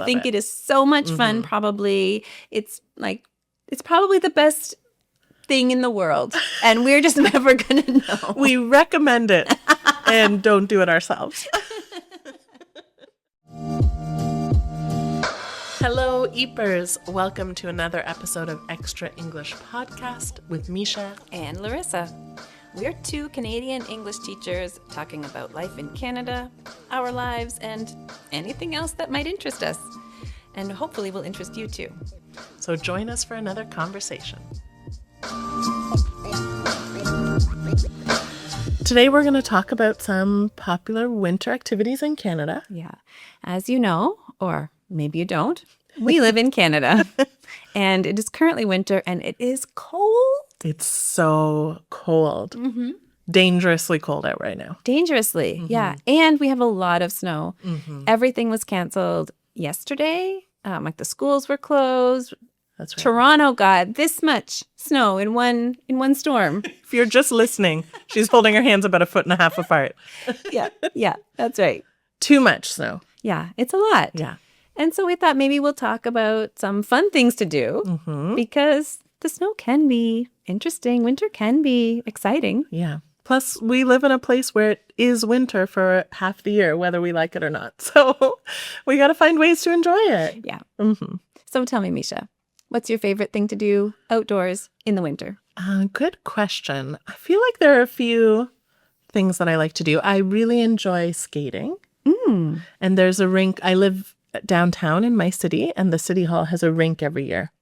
I think it is so much fun. Probably it's probably the best thing in the world, and we're just never gonna know. We recommend it and don't do it ourselves. Hello, Eepers. Welcome to another episode of Extra English Podcast with Misha And Larissa. We're two Canadian English teachers talking about life in Canada, our lives, and anything else that might interest us. And hopefully will interest you too. So join us for another conversation. Today we're going to talk about some popular winter activities in Canada. Yeah. As you know, or maybe you don't, we live in Canada. And it is currently winter and it is cold. It's so cold. Mm-hmm. Dangerously cold out right now. Dangerously, yeah. And we have a lot of snow. Mm-hmm. Everything was canceled yesterday. Like the schools were closed. That's right. Toronto got this much snow in one storm. If you're just listening, she's holding her hands about 1.5 feet apart. Yeah, that's right. Too much snow. Yeah, it's a lot. Yeah. And so we thought maybe we'll talk about some fun things to do because the snow can be interesting. Winter can be exciting. Yeah. Plus, we live in a place where it is winter for half the year, whether we like it or not. So we got to find ways to enjoy it. Yeah. Mm-hmm. So tell me, Misha, what's your favorite thing to do outdoors in the winter? Good question. I feel like there are a few things that I like to do. I really enjoy skating. Mm. And there's a rink. I live downtown in my city, and the city hall has a rink every year.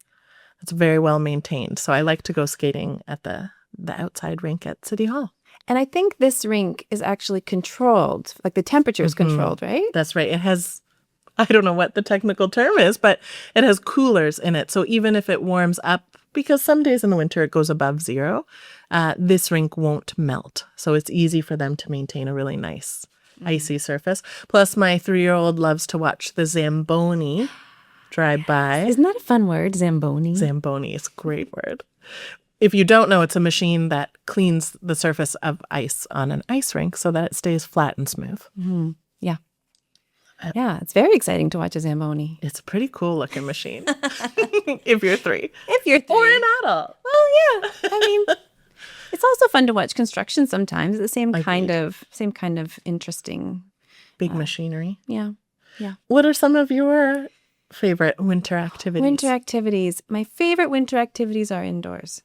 It's very well maintained. So I like to go skating at the outside rink at City Hall. And I think this rink is actually controlled, like the temperature is controlled, right? That's right. It has, I don't know what the technical term is, but it has coolers in it. So even if it warms up, because some days in the winter it goes above zero, this rink won't melt. So it's easy for them to maintain a really nice icy surface. Plus, my 3-year-old loves to watch the Zamboni drive by. Isn't that a fun word, Zamboni? Zamboni is a great word. If you don't know, it's a machine that cleans the surface of ice on an ice rink so that it stays flat and smooth. Mm-hmm. Yeah. Yeah, it's very exciting to watch a Zamboni. It's a pretty cool looking machine. If you're 3. If you're 3. Or an adult. Well, yeah. I mean, it's also fun to watch construction sometimes. The same kind of interesting. Big machinery. Yeah. What are some of your favorite winter activities? Winter activities. My favorite winter activities are indoors.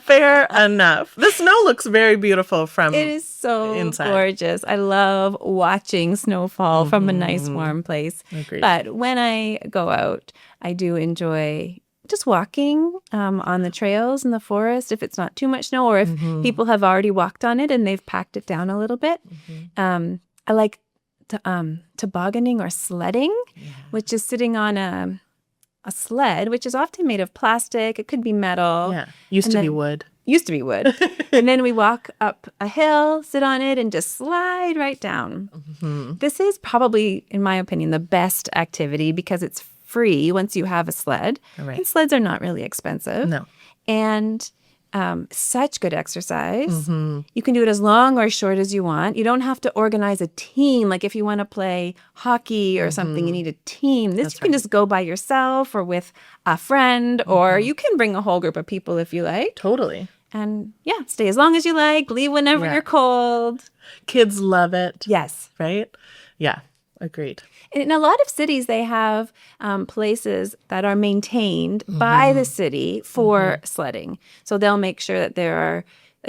Fair enough. The snow looks very beautiful from It is so inside. Gorgeous. I love watching snowfall from a nice warm place. Agreed. But when I go out, I do enjoy just walking on the trails in the forest if it's not too much snow or if people have already walked on it and they've packed it down a little bit. I like tobogganing or sledding, which is sitting on a sled, which is often made of plastic. It could be metal. Yeah. Used to be wood. And then we walk up a hill, sit on it, and just slide right down. This is probably, in my opinion, the best activity because it's free once you have a sled. Right. And sleds are not really expensive. No. And such good exercise. You can do it as long or as short as you want. You don't have to organize a team. Like if you want to play hockey or something, you need a team. This you can just go by yourself or with a friend, or you can bring a whole group of people if you like. Totally. And yeah, stay as long as you like, leave whenever you're cold. Kids love it. Yes. Right? Yeah. Agreed. In a lot of cities, they have places that are maintained by the city for sledding. So they'll make sure that that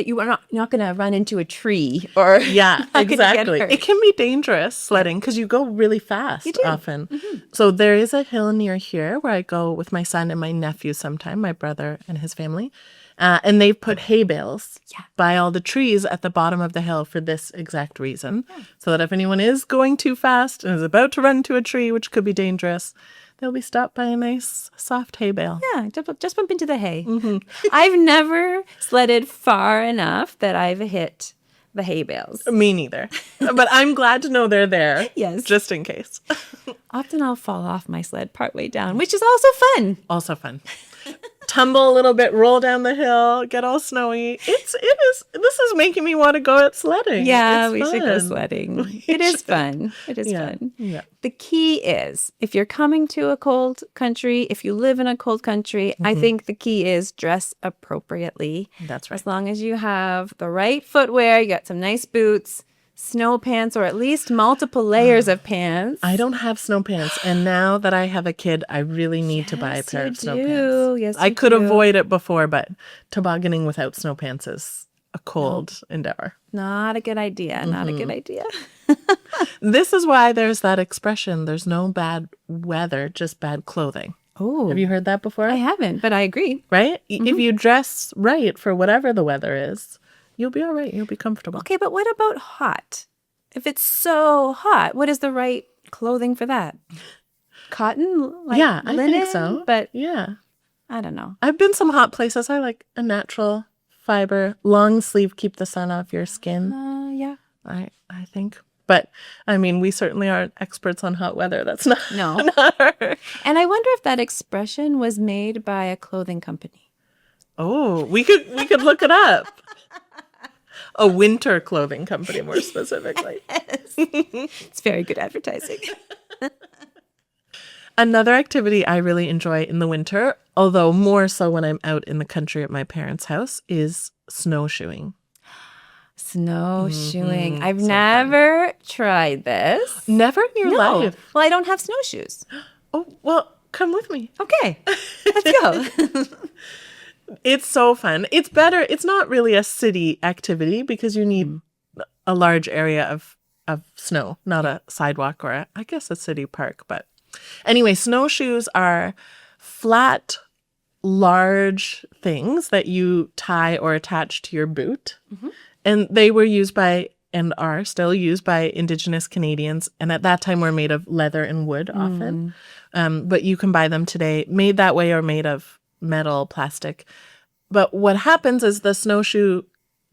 you are not going to run into a tree or exactly. It can be dangerous sledding because you go really fast often. So there is a hill near here where I go with my son and my nephew sometime, my brother and his family. And they've put hay bales by all the trees at the bottom of the hill for this exact reason. So that if anyone is going too fast and is about to run into a tree, which could be dangerous, they'll be stopped by a nice soft hay bale. Yeah, just bump into the hay. I've never sledded far enough that I've hit the hay bales. Me neither. But I'm glad to know they're there. Yes. Just in case. Often I'll fall off my sled partway down, which is also fun. Also fun. tumble a little bit, roll down the hill, get all snowy. This is making me want to go out sledding. Yeah, it's we fun. should go sledding. It is fun. It is fun. Yeah. The key is, if you're coming to a cold country, if you live in a cold country, I think the key is dress appropriately. That's right. As long as you have the right footwear, you got some nice boots, snow pants, or at least multiple layers of pants. I don't have snow pants, and now that I have a kid, I really need to buy a pair of snow pants. Yes, I could avoid it before, but tobogganing without snow pants is a cold endeavor. Not a good idea. Not a good idea. This is why there's that expression, there's no bad weather, just bad clothing. Oh, Have you heard that before? I haven't, but I agree. Right? If you dress right for whatever the weather is, you'll be all right. You'll be comfortable. Okay, but what about hot? If it's so hot, what is the right clothing for that? Cotton? Like yeah, linen? I think so. But yeah, I don't know. I've been some hot places. I like a natural fiber, long sleeve, keep the sun off your skin. Yeah. I think. But I mean, we certainly aren't experts on hot weather. That's not No. not our... And I wonder if that expression was made by a clothing company. Oh, we could look it up. A winter clothing company, more specifically. It's very good advertising. Another activity I really enjoy in the winter, although more so when I'm out in the country at my parents' house, is snowshoeing. Snowshoeing. I've never tried this. Never in your life? Well, I don't have snowshoes. Oh, well, come with me. Okay, let's go. It's so fun. It's better. It's not really a city activity because you need a large area of snow, not a sidewalk or I guess a city park. But anyway, snowshoes are flat, large things that you tie or attach to your boot. And they were used by and are still used by Indigenous Canadians. And at that time were made of leather and wood often. But you can buy them today made that way or made of metal, plastic. But what happens is the snowshoe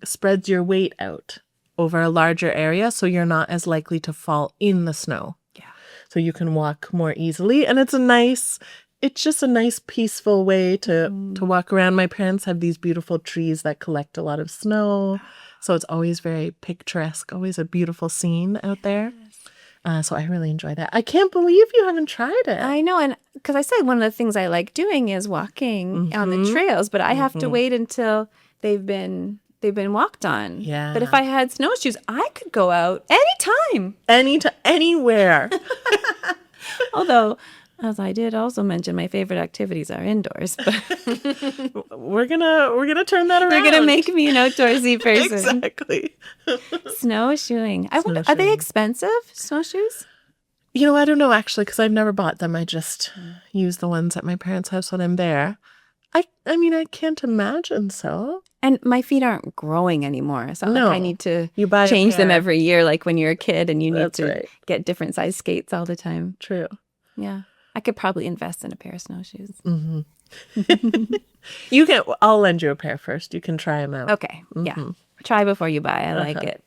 spreads your weight out over a larger area, so you're not as likely to fall in the snow. Yeah. So you can walk more easily. And it's just a nice, peaceful way to walk around. My parents have these beautiful trees that collect a lot of snow. So it's always very picturesque, always a beautiful scene out there. So I really enjoy that. I can't believe you haven't tried it. I know. And because I said one of the things I like doing is walking on the trails, but I have to wait until they've been walked on. Yeah. But if I had snowshoes, I could go out anytime. Anywhere. Although, as I did also mention, my favorite activities are indoors. But We're gonna turn that around. they're going to make me an outdoorsy person. Exactly. Snowshoeing. I wonder, are they expensive, snowshoes? You know, I don't know actually because I've never bought them. I just use the ones at my parents' house when I'm there. I mean, I can't imagine so. And my feet aren't growing anymore. So No. like I need to You buy a change them pair. every year, like when you're a kid and you need That's to right. get different size skates all the time. True. Yeah. I could probably invest in a pair of snowshoes. I'll lend you a pair first. You can try them out. Okay. Yeah. Try before you buy. I like it.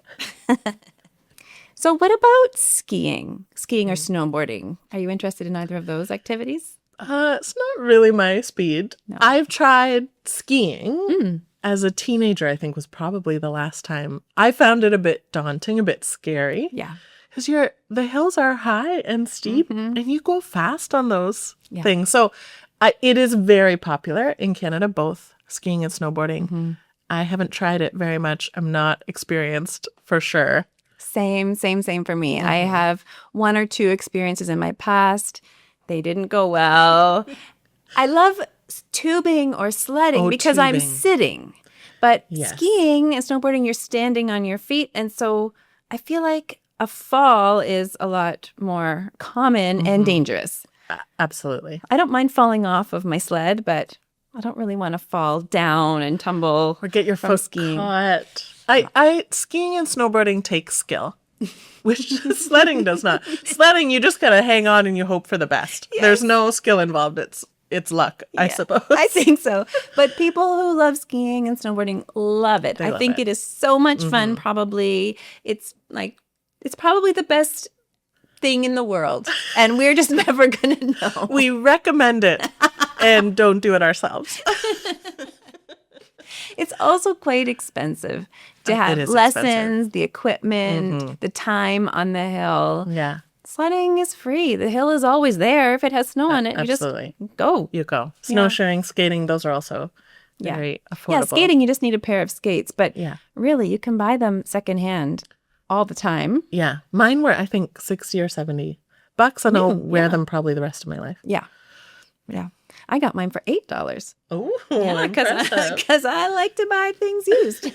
So what about skiing? Skiing or snowboarding? Are you interested in either of those activities? It's not really my speed. No. I've tried skiing as a teenager. I think was probably the last time. I found it a bit daunting, a bit scary. Yeah. Because the hills are high and steep, and you go fast on those Yeah. things. So it is very popular in Canada, both skiing and snowboarding. I haven't tried it very much. I'm not experienced for sure. Same for me. I have one or two experiences in my past. They didn't go well. I love tubing or sledding because I'm tubing. sitting. But Yes. skiing and snowboarding, you're standing on your feet. And so I feel like a fall is a lot more common and dangerous. Absolutely. I don't mind falling off of my sled, but I don't really want to fall down and tumble Or get your from foot skiing. caught. Skiing and snowboarding take skill, which sledding does not. Sledding, you just gotta hang on and you hope for the best. Yes. There's no skill involved. It's luck, I suppose. I think so. But people who love skiing and snowboarding love it. I love think it. it is so much fun. Probably it's probably the best thing in the world. And we're just never going to know. We recommend it. and don't do it ourselves. It's also quite expensive to have lessons, the equipment, the time on the hill. Yeah. Sledding is free. The hill is always there. If it has snow on it, absolutely. You just go. You go. Snowshoeing, skating, those are also very affordable. Yeah, skating, you just need a pair of skates. But really, you can buy them secondhand all the time. Yeah. Mine were, I think, 60 or 70 bucks, and I'll wear them probably the rest of my life. Yeah. Yeah. I got mine for $8. Oh, because I like to buy things used.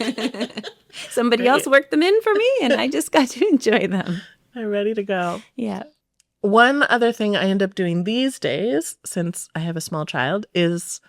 Somebody else worked them in for me, and I just got to enjoy them. They're ready to go. Yeah. One other thing I end up doing these days, since I have a small child, is,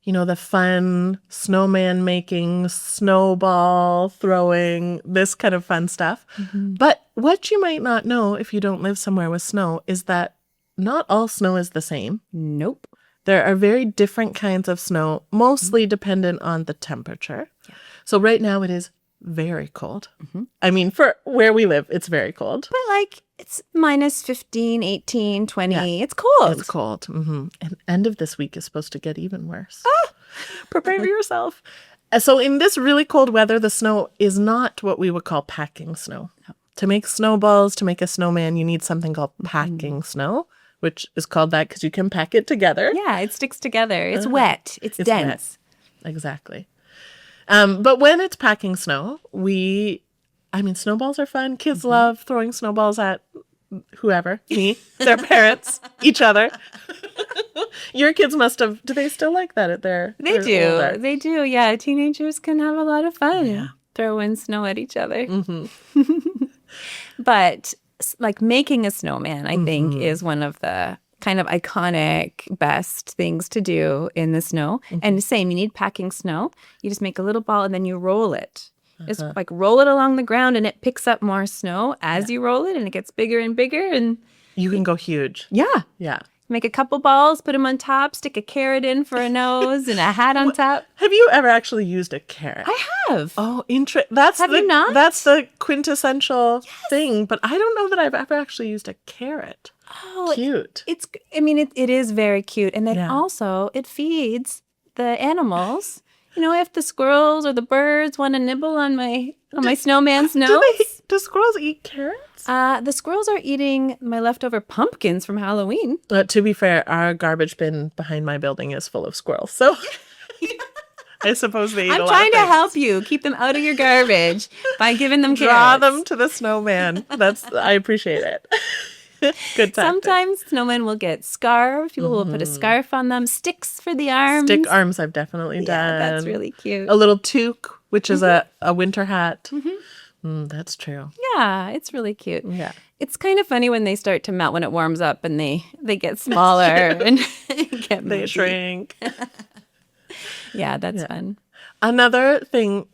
the fun snowman making, snowball throwing, this kind of fun stuff. Mm-hmm. But what you might not know if you don't live somewhere with snow is that not all snow is the same. Nope. There are very different kinds of snow, mostly dependent on the temperature. Yeah. So right now it is very cold. Mm-hmm. I mean, for where we live, it's very cold. But it's minus 15, 18, 20. Yeah. It's cold. It's cold. Mm-hmm. And end of this week is supposed to get even worse. Prepare yourself. So in this really cold weather, the snow is not what we would call packing snow. No. To make snowballs, to make a snowman, you need something called packing snow, which is called that because you can pack it together. Yeah, it sticks together. It's wet. It's dense. Wet. Exactly. But when it's packing snow, snowballs are fun. Kids love throwing snowballs at whoever, me, their parents, each other. Your kids must have, do they still like that at their They do. Older? They do. Yeah. Teenagers can have a lot of fun throwing snow at each other. Mm-hmm. But making a snowman, I think, is one of the kind of iconic, best things to do in the snow. Mm-hmm. And the same, you need packing snow. You just make a little ball and then you roll it. Just roll it along the ground and it picks up more snow as you roll it and it gets bigger and bigger. And you can go huge. Yeah. Yeah. Make a couple balls, put them on top, stick a carrot in for a nose and a hat on top. Have you ever actually used a carrot? I have. Oh, Have you not? That's the quintessential thing, but I don't know that I've ever actually used a carrot. Oh, cute. It is very cute. And then also it feeds the animals. If the squirrels or the birds want to nibble on my snowman's nose. Do squirrels eat carrots? The squirrels are eating my leftover pumpkins from Halloween. To be fair, our garbage bin behind my building is full of squirrels. So I suppose they eat a lot of things. I'm trying to help you keep them out of your garbage by giving them carrots. Draw them to the snowman. I appreciate it. Good time. Sometimes snowmen will get scarves. People will put a scarf on them. Sticks for the arms. Stick arms I've definitely done. Yeah, that's really cute. A little toque, which is a winter hat. Mm-hmm. That's true. Yeah, it's really cute. Yeah. It's kind of funny when they start to melt, when it warms up and they get smaller and get They shrink. Yeah, that's fun. Another thing,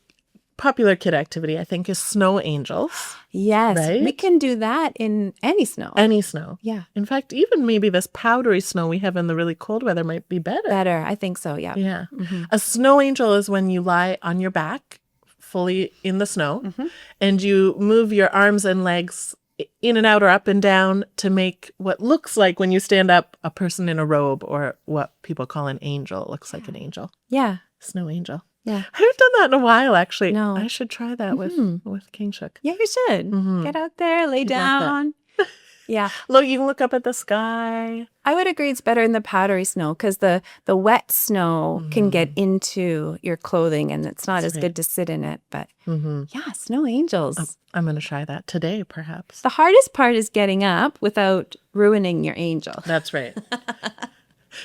popular kid activity, I think, is snow angels. Yes. Right? We can do that in any snow. Any snow. Yeah. In fact, even maybe this powdery snow we have in the really cold weather might be better. Better. I think so, yeah. Yeah. Mm-hmm. A snow angel is when you lie on your back, fully in the snow, and you move your arms and legs in and out or up and down to make what looks like, when you stand up, a person in a robe, or what people call an angel. It looks like an angel. Yeah. Snow angel. Yeah. I haven't done that in a while, actually. No. I should try that with King Shook. Yeah, you should. Get out there, lay down. Yeah. Look, you can look up at the sky. I would agree it's better in the powdery snow because the wet snow can get into your clothing and it's not as good to sit in it. But yeah, snow angels. I'm going to try that today, perhaps. The hardest part is getting up without ruining your angel. That's right.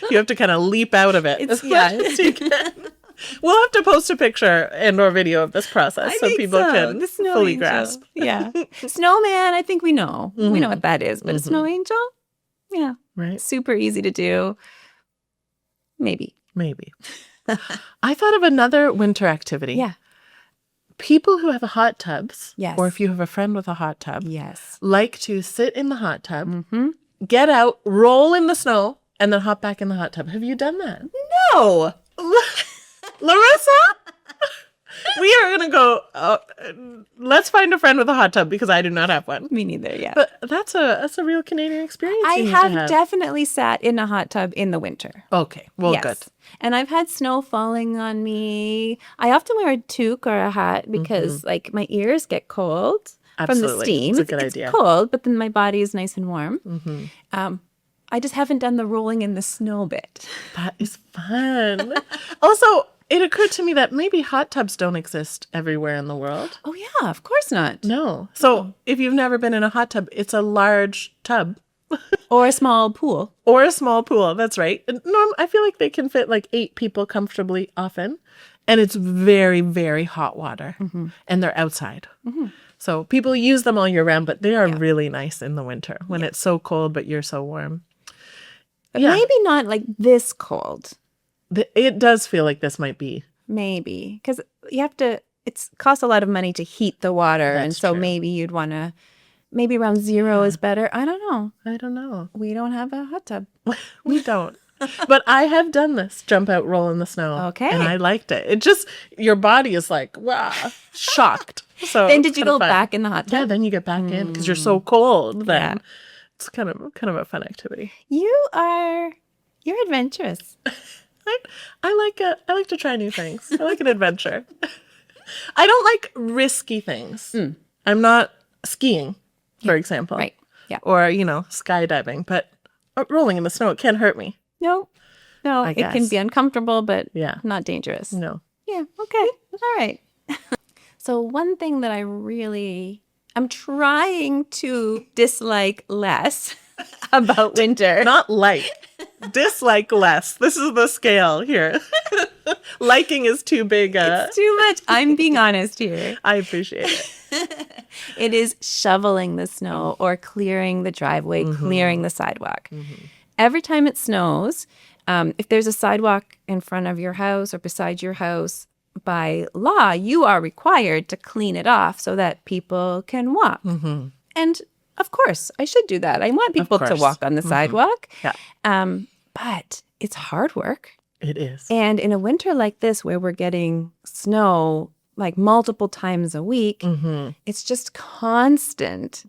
You have to kind of leap out of it as much as you can. We'll have to post a picture and or video of this process so people can fully grasp. Yeah. Snowman, I think we know. We know what that is. But a snow angel? Yeah. Right. Super easy to do. Maybe. I thought of another winter activity. Yeah. People who have hot tubs, yes, or if you have a friend with a hot tub, yes, like to sit in the hot tub, get out, roll in the snow, and then hop back in the hot tub. Have you done that? No. Larissa? We are going to go, let's find a friend with a hot tub because I do not have one. Me neither, yeah. But that's a real Canadian experience. I have definitely sat in a hot tub in the winter. Okay, well, yes. good. And I've had snow falling on me. I often wear a toque or a hat because like my ears get cold from the steam. It's a good idea. It's cold, but then my body is nice and warm. I just haven't done the rolling in the snow bit. That is fun. Also, it occurred to me that maybe hot tubs don't exist everywhere in the world. Oh, yeah, of course not. No. So if you've never been in a hot tub, it's a large tub. Or a small pool. Or a small pool. That's right. I feel like they can fit like 8 people comfortably often. And it's very, very hot water. And they're outside. So people use them all year round, but they are really nice in the winter when it's so cold, but you're so warm. But maybe not like this cold. It does feel like this might be. Maybe. Because you have to, it costs a lot of money to heat the water. That's and so true. Maybe you'd want to, maybe around 0 is better. I don't know. We don't have a hot tub. We don't. But I have done this jump out, roll in the snow. Okay. And I liked it. It just, your body is like, wow, shocked. So Then did you go back in the hot tub? Yeah, then you get back in because you're so cold then. Yeah. It's kind of a fun activity. You're adventurous. I like to try new things. I like an adventure. I don't like risky things. I'm not skiing, for example. Right. Yeah. Or, skydiving, but rolling in the snow, it can't hurt me. No, it can be uncomfortable, but not dangerous. No. Yeah, okay. All right. So one thing that I'm trying to dislike less about winter. Not like. Dislike less. This is the scale here. Liking is too big. It's too much. I'm being honest here. I appreciate it. It is shoveling the snow or clearing the driveway, clearing the sidewalk. Every time it snows, if there's a sidewalk in front of your house or beside your house, by law, you are required to clean it off so that people can walk. And of course, I should do that. I want people to walk on the sidewalk. Yeah. But it's hard work. It is. And in a winter like this, where we're getting snow like multiple times a week, it's just constant.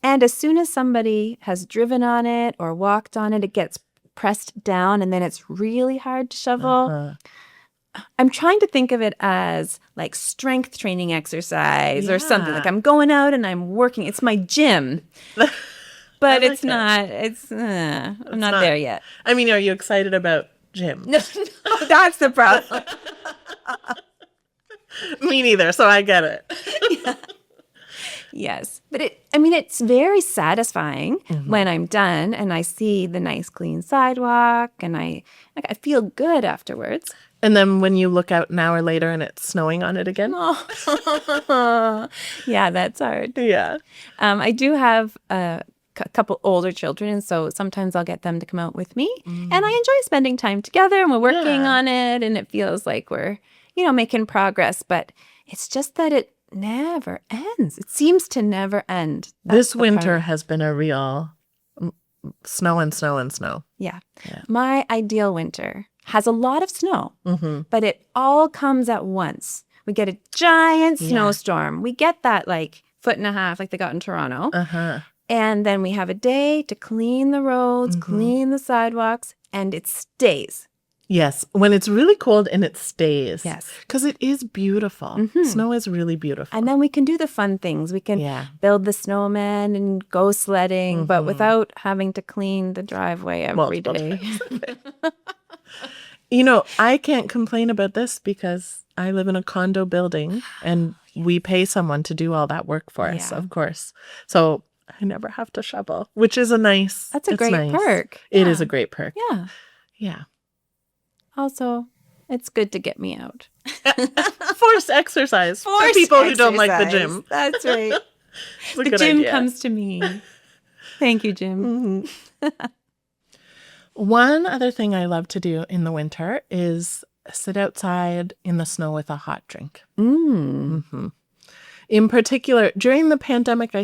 And as soon as somebody has driven on it or walked on it, it gets pressed down and then it's really hard to shovel. I'm trying to think of it as like strength training exercise or something. Like I'm going out and I'm working. It's my gym. But it's not. I'm not there yet. I mean, are you excited about gym? No, that's the problem. Me neither, so I get it. Yes. But it's very satisfying when I'm done and I see the nice clean sidewalk and I feel good afterwards. And then when you look out an hour later and it's snowing on it again? Oh. Yeah, that's hard. Yeah. I do have a couple older children, and so sometimes I'll get them to come out with me. And I enjoy spending time together, and we're working on it, and it feels like we're, making progress. But it's just that it never ends. It seems to never end. This winter has been a real snow and snow and snow. Yeah. My ideal winter has a lot of snow, but it all comes at once. We get a giant snowstorm. We get that like 1.5 feet like they got in Toronto. And then we have a day to clean the roads, clean the sidewalks, and it stays. Yes, when it's really cold and it stays. Yes. Because it is beautiful. Snow is really beautiful. And then we can do the fun things. We can build the snowman and go sledding, but without having to clean the driveway every day. I can't complain about this because I live in a condo building and we pay someone to do all that work for us, of course. So I never have to shovel, which is That's a great perk. It is a great perk. Yeah. Yeah. Also, it's good to get me out. Forced exercise for people who don't like the gym. That's right. The gym idea. Comes to me. Thank you, Jim. One other thing I love to do in the winter is sit outside in the snow with a hot drink. In particular, during the pandemic,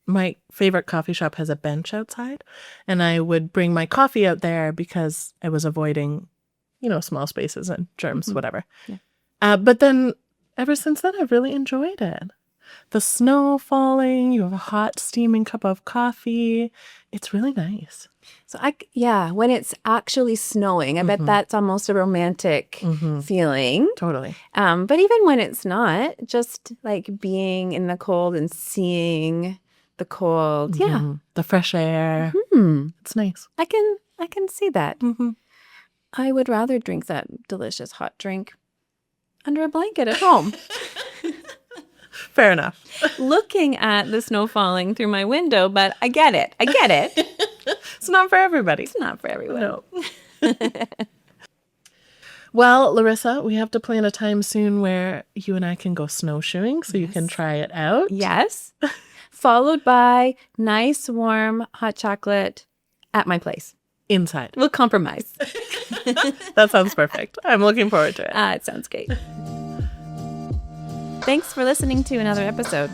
my favorite coffee shop has a bench outside, and I would bring my coffee out there because I was avoiding, small spaces and germs, whatever. Yeah. But then ever since then, I've really enjoyed it. The snow falling, you have a hot steaming cup of coffee. It's really nice. So when it's actually snowing, I bet that's almost a romantic feeling. Totally. But even when it's not, just like being in the cold and seeing the cold, the fresh air. It's nice. I can see that. I would rather drink that delicious hot drink under a blanket at home. Fair enough. Looking at the snow falling through my window, but I get it. It's not for everybody. It's not for everyone. No. Well, Larissa, we have to plan a time soon where you and I can go snowshoeing so you can try it out. Yes. Followed by nice, warm, hot chocolate at my place. Inside. We'll compromise. That sounds perfect. I'm looking forward to it. It sounds great. Thanks for listening to another episode.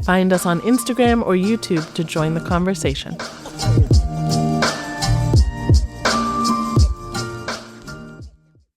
Find us on Instagram or YouTube to join the conversation.